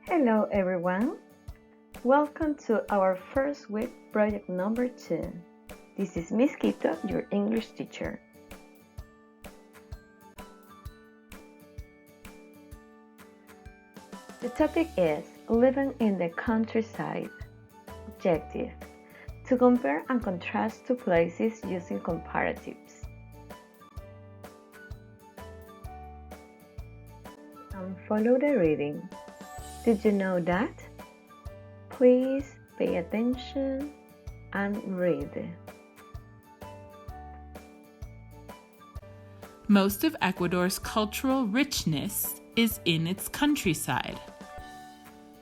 Hello everyone, welcome to our first week project number 2. This is Miss Quito, your English teacher. The topic is living in the countryside. Objective: to compare and contrast two places using comparatives. And follow the reading. Did you know that? Please pay attention and read. Most of Ecuador's cultural richness is in its countryside.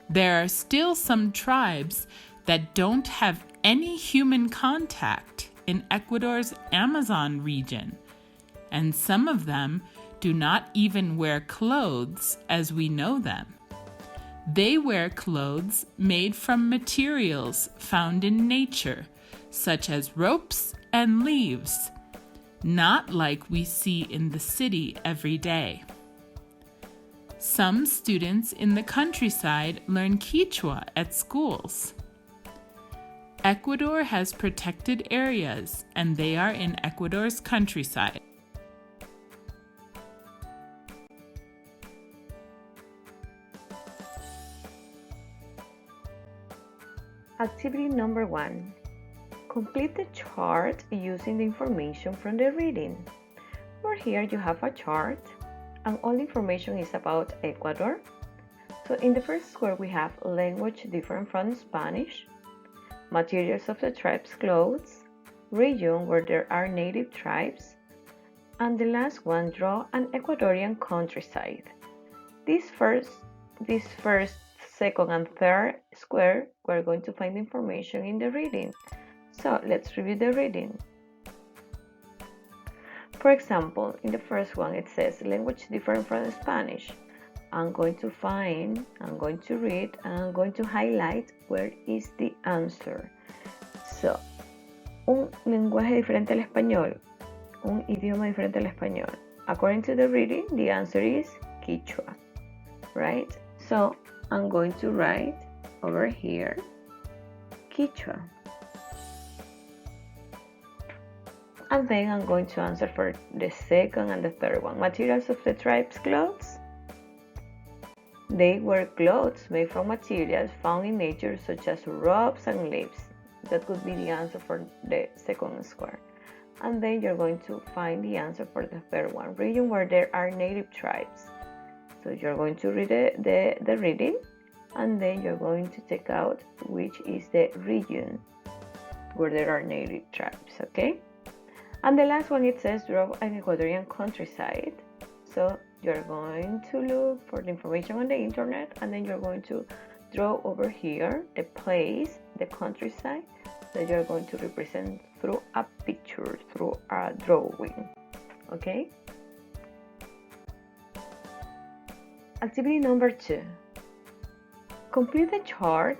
There are still some tribes that don't have any human contact in Ecuador's Amazon region, and some of them do not even wear clothes as we know them. They wear clothes made from materials found in nature, such as ropes and leaves, not like we see in the city every day. Some students in the countryside learn Quechua at schools. Ecuador has protected areas, and they are in Ecuador's countryside. Activity number 1. Complete the chart using the information from the reading. For here you have a chart and all information is about Ecuador. So in the first square we have language different from Spanish, materials of the tribe's clothes, region where there are native tribes, and the last one, draw an Ecuadorian countryside. This first, second, and third square, we're going to find information in the reading. So let's review the reading. For example, in the first one it says language different from Spanish. I'm going to read, and I'm going to highlight where is the answer. So, un lenguaje diferente al español, un idioma diferente al español. According to the reading, the answer is Quechua, right? So, I'm going to write over here, Quechua. And then I'm going to answer for the second and the third one. Materials of the tribe's clothes. They wear clothes made from materials found in nature such as ropes and leaves. That would be the answer for the second square. And then you're going to find the answer for the third one. Region where there are native tribes. So you're going to read the reading, and then you're going to take out which is the region where there are native tribes, okay? And the last one, it says draw an Ecuadorian countryside. So you're going to look for the information on the internet, and then you're going to draw over here the place, the countryside, that you're going to represent through a picture, through a drawing, okay? Activity number 2. Complete the chart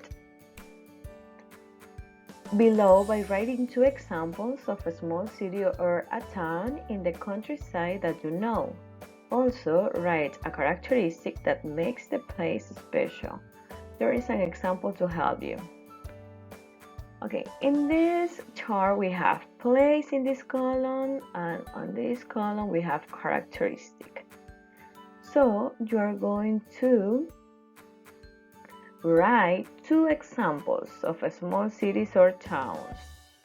below by writing 2 examples of a small city or a town in the countryside that you know. Also, write a characteristic that makes the place special. There is an example to help you. Okay, in this chart we have place in this column, and on this column we have characteristic. So you are going to write 2 examples of small cities or towns.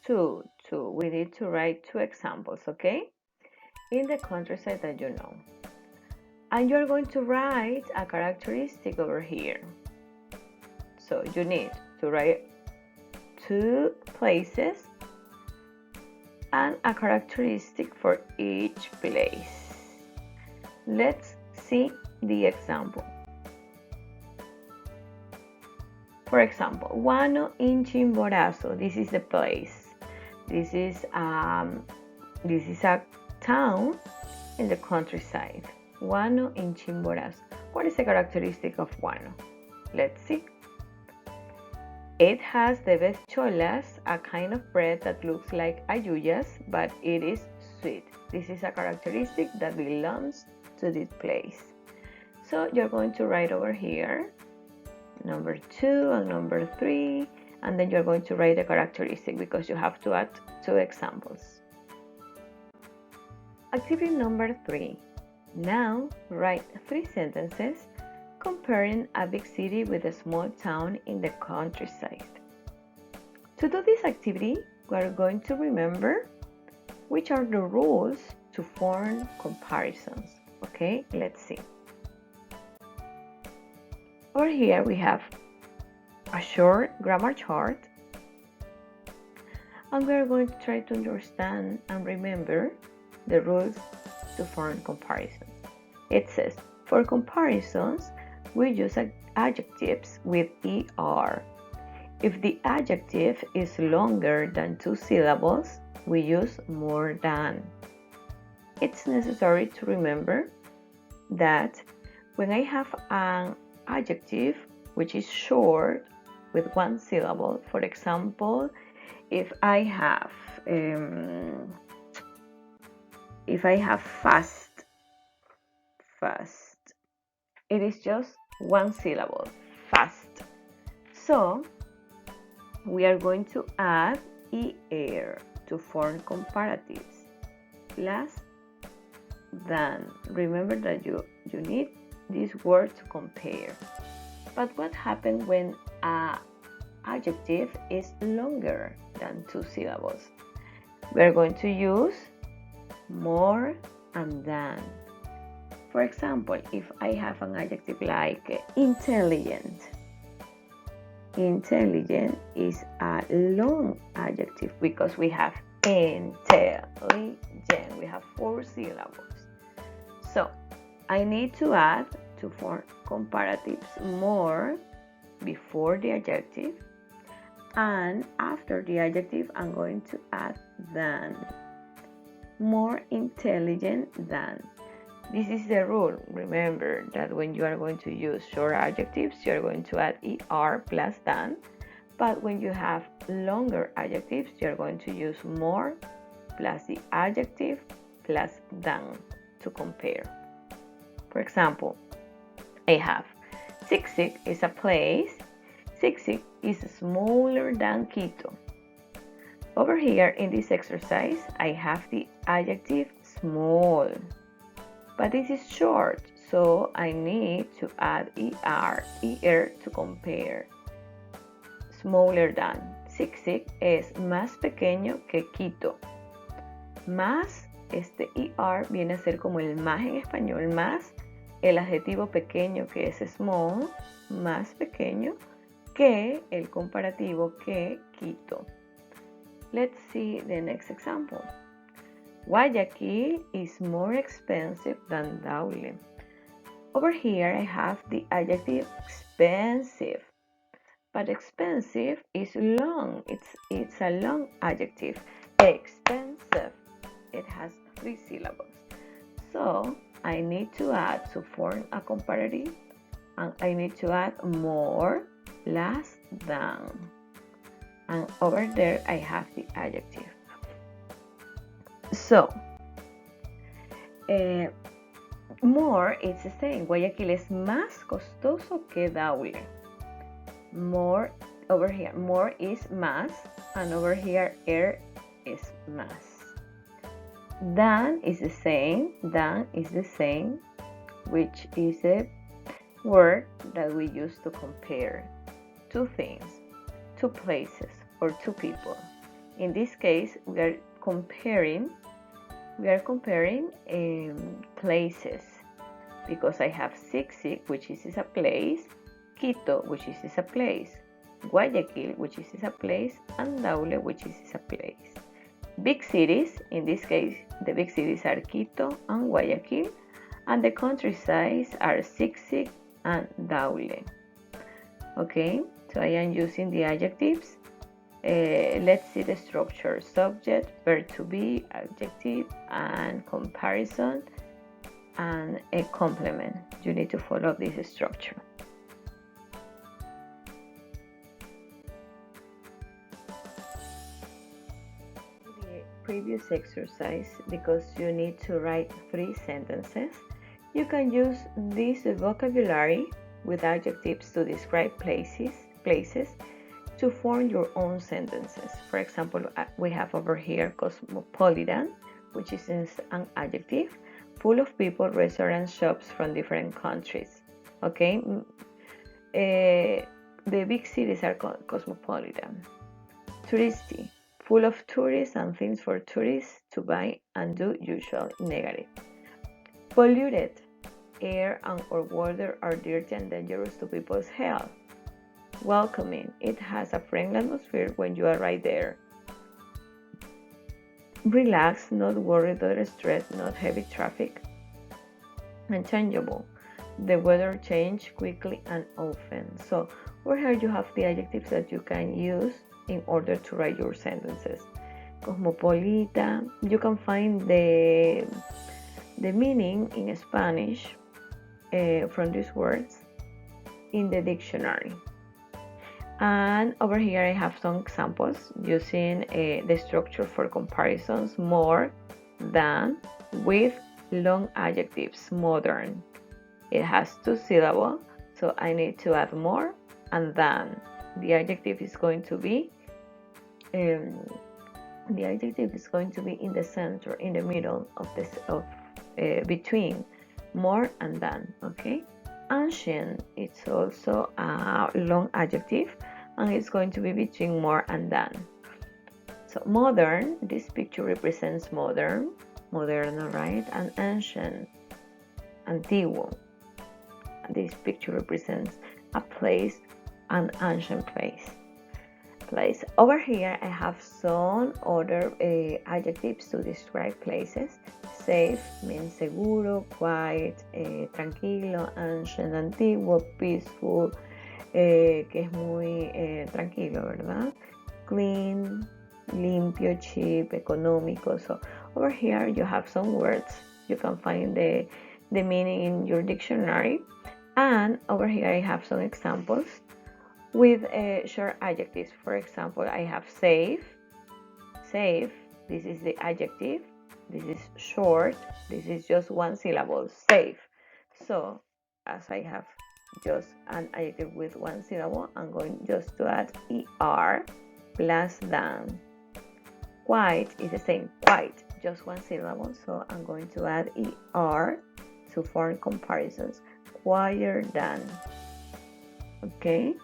Two. We need to write 2 examples, okay? In the countryside that you know. And you're going to write a characteristic over here. So you need to write 2 places and a characteristic for each place. Let's see the example. For example, Guano in Chimborazo. This is the place. This is a town in the countryside. Guano in Chimborazo. What is the characteristic of guano? Let's see. It has the becholas, a kind of bread that looks like ayuyas, but it is sweet. This is a characteristic that belongs to this place. So you're going to write over here number 2 and number 3, and then you're going to write the characteristic because you have to add 2 examples. Activity number 3. Now write 3 sentences comparing a big city with a small town in the countryside. To do this activity, we are going to remember which are the rules to form comparisons. Okay, let's see. Over here we have a short grammar chart, and we are going to try to understand and remember the rules to form comparisons. It says, for comparisons, we use adjectives with ER. If the adjective is longer than 2 syllables, we use more than. It's necessary to remember that when I have an adjective which is short with 1 syllable, for example, if I have fast, it is just 1 syllable, fast. So we are going to add ER to form comparatives, plus than. Remember that you need this word to compare. But what happens when an adjective is longer than 2 syllables? We are going to use more and than. For example, if I have an adjective like intelligent, intelligent is a long adjective because we have intelligent, we have 4 syllables. So I need to add to form comparatives more before the adjective, and after the adjective I'm going to add than. More intelligent than. This is the rule. Remember that when you are going to use short adjectives, you are going to add ER plus than. But when you have longer adjectives, you are going to use more plus the adjective plus than to compare. For example, I have Siksik is a place. Siksik is smaller than Quito. Over here in this exercise, I have the adjective small. But this is short, so I need to add ER to compare. Smaller than. Siksik es más pequeño que Quito. Más, este ER viene a ser como el más en español, más el adjetivo pequeño que es small, más pequeño que el comparativo que Quito. Let's see the next example. Guayaquil is more expensive than Daule. Over here I have the adjective expensive, but expensive is long. It's a long adjective. Expensive. It has 3 syllables. So I need to add to form a comparative, and I need to add more, less than. And over there I have the adjective. So, more is the same. Guayaquil es más costoso que Daule. More, over here, more is más, and over here, is más. Than is the same. Than is the same, which is a word that we use to compare 2 things, 2 places, or 2 people. In this case, we are comparing places, because I have Siksik, which is a place, Quito, which is a place, Guayaquil, which is a place, and Daule, which is a place. Big cities, in this case, the big cities are Quito and Guayaquil, and the countrysides are Siksik and Daule. Okay, so I am using the adjectives. Let's see the structure: subject, verb to be, adjective, and comparison, and a complement. You need to follow this structure. The previous exercise, because you need to write 3 sentences, you can use this vocabulary with adjectives to describe places to form your own sentences. For example, we have over here cosmopolitan, which is an adjective, full of people, restaurants, shops from different countries. Okay, the big cities are cosmopolitan. Touristy, full of tourists and things for tourists to buy and do, usual negative. Polluted, air and or water are dirty and dangerous to people's health. Welcoming, it has a friendly atmosphere when you arrive there. Relaxed, not worried or stressed, not heavy traffic. Unchangeable, the weather changes quickly and often. So over here you have the adjectives that you can use in order to write your sentences. Cosmopolitan, you can find the meaning in Spanish from these words in the dictionary. And over here I have some examples using the structure for comparisons: more than, with, long adjectives. Modern, it has 2 syllables, so I need to add more and than. The adjective is going to be in the center, in the middle of this between more and than. Okay. Ancient, it's also a long adjective and it's going to be between more and than. So modern, this picture represents modern, right? And ancient, antiguo. This picture represents a place, an ancient place. Over here I have some other adjectives to describe places. Safe means seguro, quiet, tranquilo, ancient, antiguo, peaceful, que es muy tranquilo, ¿verdad? Clean, limpio, cheap, económico. So over here you have some words. You can find the meaning in your dictionary. And over here I have some examples with short adjectives. For example, I have safe. Safe, this is the adjective. This is short. This is just 1 syllable, safe. So as I have just an adjective with 1 syllable, I'm going just to add er plus than. Quiet is the same, quiet, just 1 syllable, so I'm going to add er to form comparisons. Quieter than. Okay.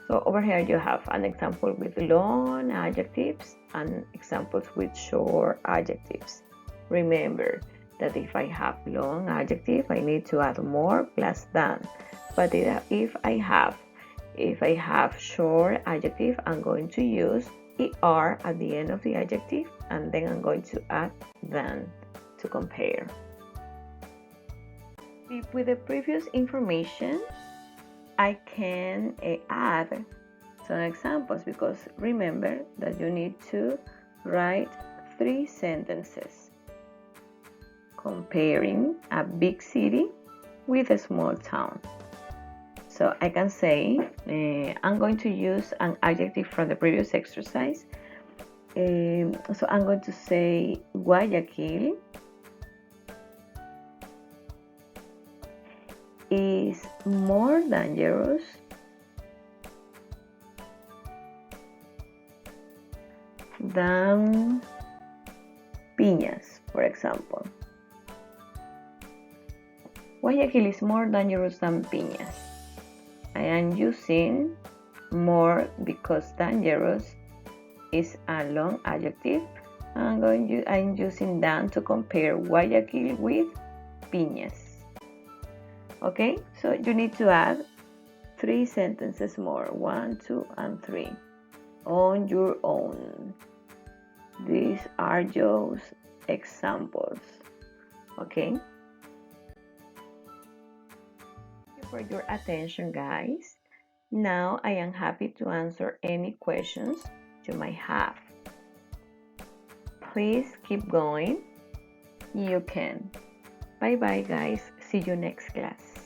So over here you have an example with long adjectives and examples with short adjectives. Remember that if I have long adjective, I need to add more plus than. But if I have short adjective, I'm going to use er at the end of the adjective, and then I'm going to add than to compare. With the previous information, I can add some examples, because remember that you need to write 3 sentences comparing a big city with a small town. So I can say, I'm going to use an adjective from the previous exercise. So I'm going to say Guayaquil is more dangerous than Piñas, for example. Guayaquil is more dangerous than Piñas. I am using more because dangerous is a long adjective. I'm using than to compare Guayaquil with Piñas. Okay, so you need to add 3 sentences more, 1, 2, and 3, on your own. These are just examples. Okay. Thank you for your attention, guys. Now I am happy to answer any questions you might have. Please keep going. You can. Bye bye, guys. See you next class.